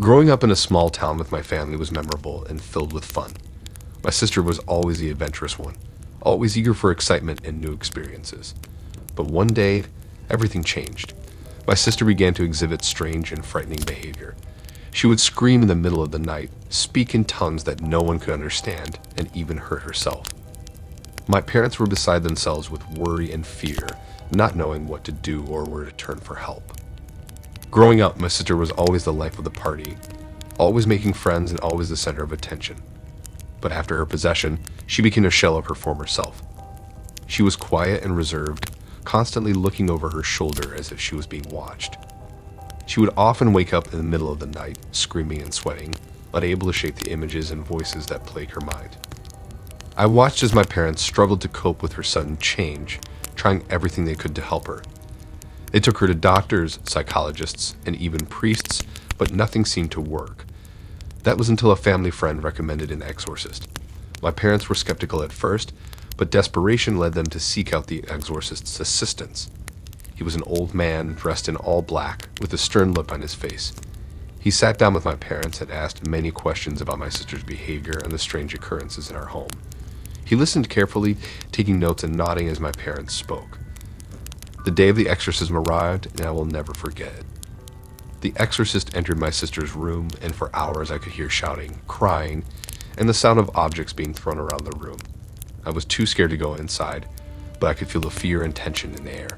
Growing up in a small town with my family was memorable and filled with fun. My sister was always the adventurous one, always eager for excitement and new experiences. But one day, everything changed. My sister began to exhibit strange and frightening behavior. She would scream in the middle of the night, speak in tongues that no one could understand, and even hurt herself. My parents were beside themselves with worry and fear, not knowing what to do or where to turn for help. Growing up, my sister was always the life of the party, always making friends and always the center of attention. But after her possession, she became a shell of her former self. She was quiet and reserved, constantly looking over her shoulder as if she was being watched. She would often wake up in the middle of the night, screaming and sweating, unable to shake the images and voices that plagued her mind. I watched as my parents struggled to cope with her sudden change, trying everything they could to help her. They took her to doctors, psychologists, and even priests, but nothing seemed to work. That was until a family friend recommended an exorcist. My parents were skeptical at first, but desperation led them to seek out the exorcist's assistance. He was an old man dressed in all black, with a stern look on his face. He sat down with my parents and asked many questions about my sister's behavior and the strange occurrences in our home. He listened carefully, taking notes and nodding as my parents spoke. The day of the exorcism arrived, and I will never forget it. The exorcist entered my sister's room, and for hours I could hear shouting, crying, and the sound of objects being thrown around the room. I was too scared to go inside, but I could feel the fear and tension in the air.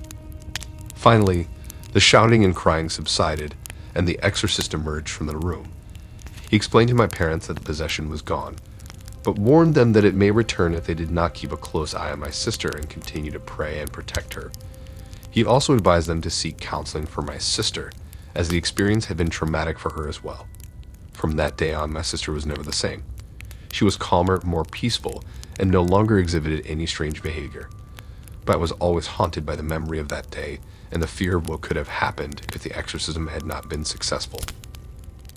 Finally, the shouting and crying subsided, and the exorcist emerged from the room. He explained to my parents that the possession was gone, but warned them that it may return if they did not keep a close eye on my sister and continue to pray and protect her. He also advised them to seek counseling for my sister, as the experience had been traumatic for her as well. From that day on, my sister was never the same. She was calmer, more peaceful, and no longer exhibited any strange behavior. But I was always haunted by the memory of that day and the fear of what could have happened if the exorcism had not been successful.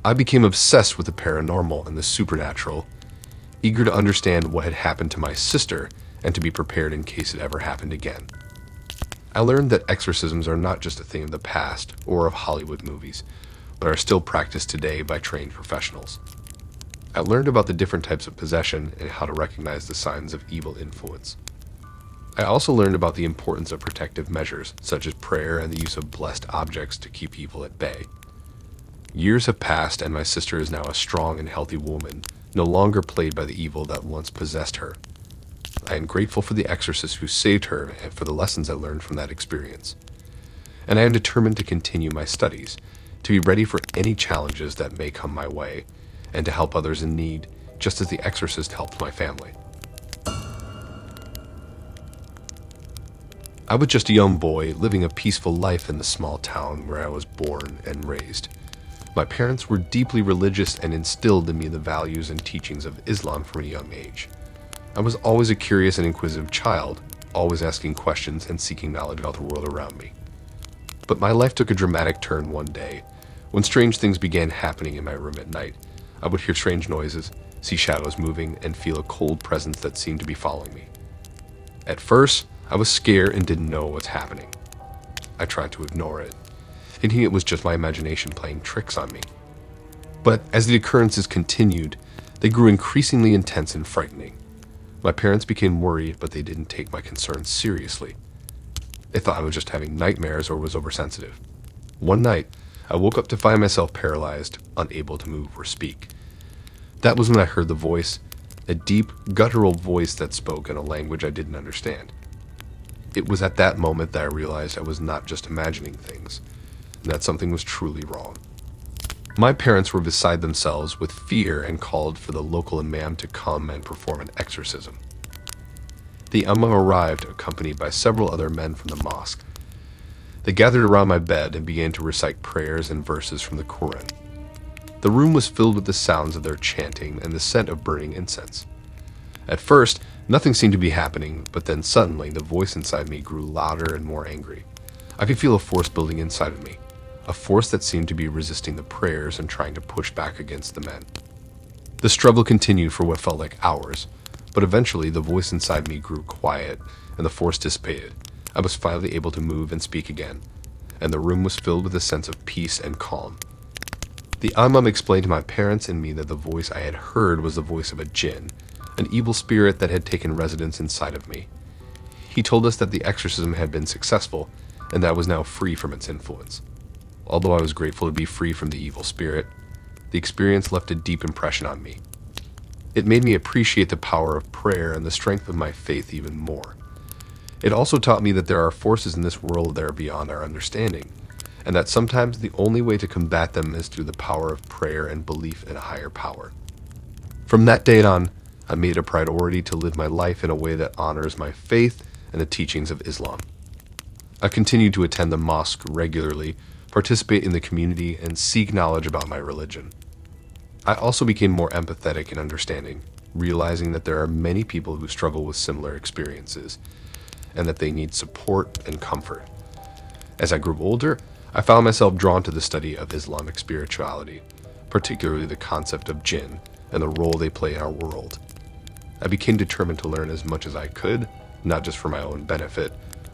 I became obsessed with the paranormal and the supernatural, eager to understand what had happened to my sister and to be prepared in case it ever happened again. I learned that exorcisms are not just a thing of the past or of Hollywood movies, but are still practiced today by trained professionals. I learned about the different types of possession and how to recognize the signs of evil influence. I also learned about the importance of protective measures, such as prayer and the use of blessed objects to keep evil at bay. Years have passed, and my sister is now a strong and healthy woman, no longer plagued by the evil that once possessed her. I am grateful for the exorcist who saved her and for the lessons I learned from that experience. And I am determined to continue my studies, to be ready for any challenges that may come my way, and to help others in need, just as the exorcist helped my family. I was just a young boy living a peaceful life in the small town where I was born and raised. My parents were deeply religious and instilled in me the values and teachings of Islam from a young age. I was always a curious and inquisitive child, always asking questions and seeking knowledge about the world around me. But my life took a dramatic turn one day, when strange things began happening in my room at night. I would hear strange noises, see shadows moving, and feel a cold presence that seemed to be following me. At first, I was scared and didn't know what was happening. I tried to ignore it, thinking it was just my imagination playing tricks on me. But as the occurrences continued, they grew increasingly intense and frightening. My parents became worried, but they didn't take my concerns seriously. They thought I was just having nightmares or was oversensitive. One night, I woke up to find myself paralyzed, unable to move or speak. That was when I heard the voice, a deep, guttural voice that spoke in a language I didn't understand. It was at that moment that I realized I was not just imagining things, and that something was truly wrong. My parents were beside themselves with fear and called for the local imam to come and perform an exorcism. The imam arrived, accompanied by several other men from the mosque. They gathered around my bed and began to recite prayers and verses from the Quran. The room was filled with the sounds of their chanting and the scent of burning incense. At first, nothing seemed to be happening, but then suddenly the voice inside me grew louder and more angry. I could feel a force building inside of me, a force that seemed to be resisting the prayers and trying to push back against the men. The struggle continued for what felt like hours, but eventually the voice inside me grew quiet and the force dissipated. I was finally able to move and speak again, and the room was filled with a sense of peace and calm. The imam explained to my parents and me that the voice I had heard was the voice of a jinn, an evil spirit that had taken residence inside of me. He told us that the exorcism had been successful, and that I was now free from its influence. Although I was grateful to be free from the evil spirit, the experience left a deep impression on me. It made me appreciate the power of prayer and the strength of my faith even more. It also taught me that there are forces in this world that are beyond our understanding, and that sometimes the only way to combat them is through the power of prayer and belief in a higher power. From that day on, I made it a priority to live my life in a way that honors my faith and the teachings of Islam. I continued to attend the mosque regularly, participate in the community, and seek knowledge about my religion. I also became more empathetic and understanding, realizing that there are many people who struggle with similar experiences, and that they need support and comfort. As I grew older, I found myself drawn to the study of Islamic spirituality, particularly the concept of jinn and the role they play in our world. I became determined to learn as much as I could, not just for my own benefit,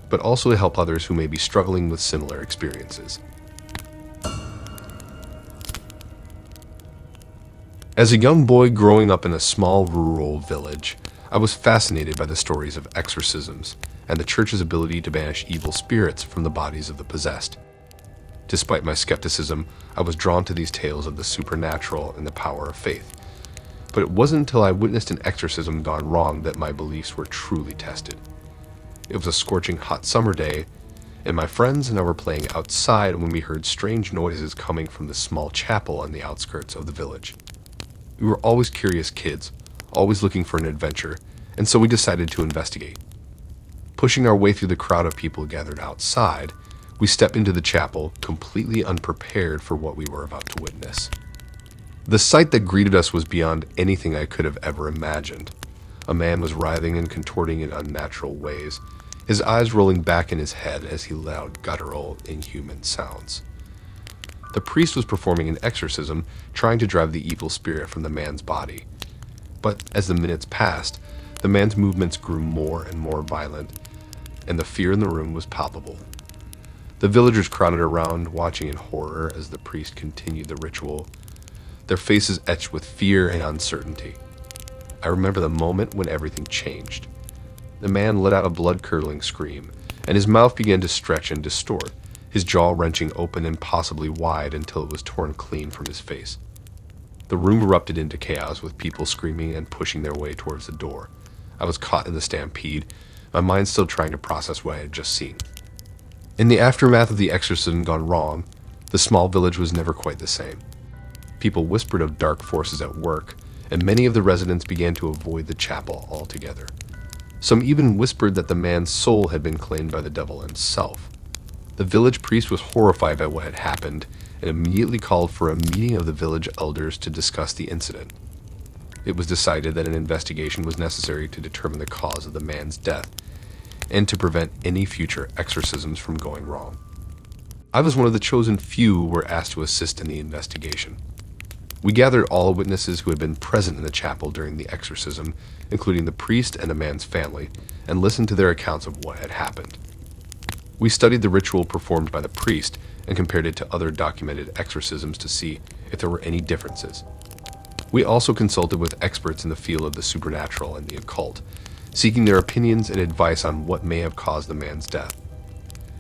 but also to help others who may be struggling with similar experiences. As a young boy growing up in a small rural village, I was fascinated by the stories of exorcisms and the church's ability to banish evil spirits from the bodies of the possessed. Despite my skepticism, I was drawn to these tales of the supernatural and the power of faith. But it wasn't until I witnessed an exorcism gone wrong that my beliefs were truly tested. It was a scorching hot summer day, and my friends and I were playing outside when we heard strange noises coming from the small chapel on the outskirts of the village. We were always curious kids, always looking for an adventure, and so we decided to investigate. Pushing our way through the crowd of people gathered outside, we stepped into the chapel, completely unprepared for what we were about to witness. The sight that greeted us was beyond anything I could have ever imagined. A man was writhing and contorting in unnatural ways, his eyes rolling back in his head as he let out guttural, inhuman sounds. The priest was performing an exorcism, trying to drive the evil spirit from the man's body. But as the minutes passed, the man's movements grew more and more violent, and the fear in the room was palpable. The villagers crowded around, watching in horror as the priest continued the ritual, their faces etched with fear and uncertainty. I remember the moment when everything changed. The man let out a blood-curdling scream, and his mouth began to stretch and distort, his jaw wrenching open and possibly wide until it was torn clean from his face. The room erupted into chaos with people screaming and pushing their way towards the door. I was caught in the stampede, my mind still trying to process what I had just seen. In the aftermath of the exorcism gone wrong, the small village was never quite the same. People whispered of dark forces at work, and many of the residents began to avoid the chapel altogether. Some even whispered that the man's soul had been claimed by the devil himself. The village priest was horrified by what had happened and immediately called for a meeting of the village elders to discuss the incident. It was decided that an investigation was necessary to determine the cause of the man's death and to prevent any future exorcisms from going wrong. I was one of the chosen few who were asked to assist in the investigation. We gathered all witnesses who had been present in the chapel during the exorcism, including the priest and the man's family, and listened to their accounts of what had happened. We studied the ritual performed by the priest and compared it to other documented exorcisms to see if there were any differences. We also consulted with experts in the field of the supernatural and the occult, seeking their opinions and advice on what may have caused the man's death.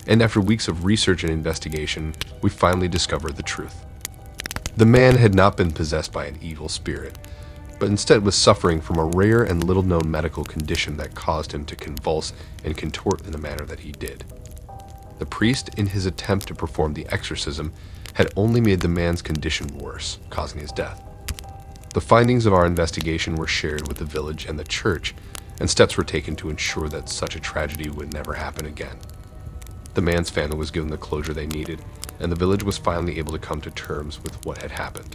And after weeks of research and investigation, we finally discovered the truth. The man had not been possessed by an evil spirit, but instead was suffering from a rare and little-known medical condition that caused him to convulse and contort in the manner that he did. The priest, in his attempt to perform the exorcism, had only made the man's condition worse, causing his death. The findings of our investigation were shared with the village and the church, and steps were taken to ensure that such a tragedy would never happen again. The man's family was given the closure they needed, and the village was finally able to come to terms with what had happened.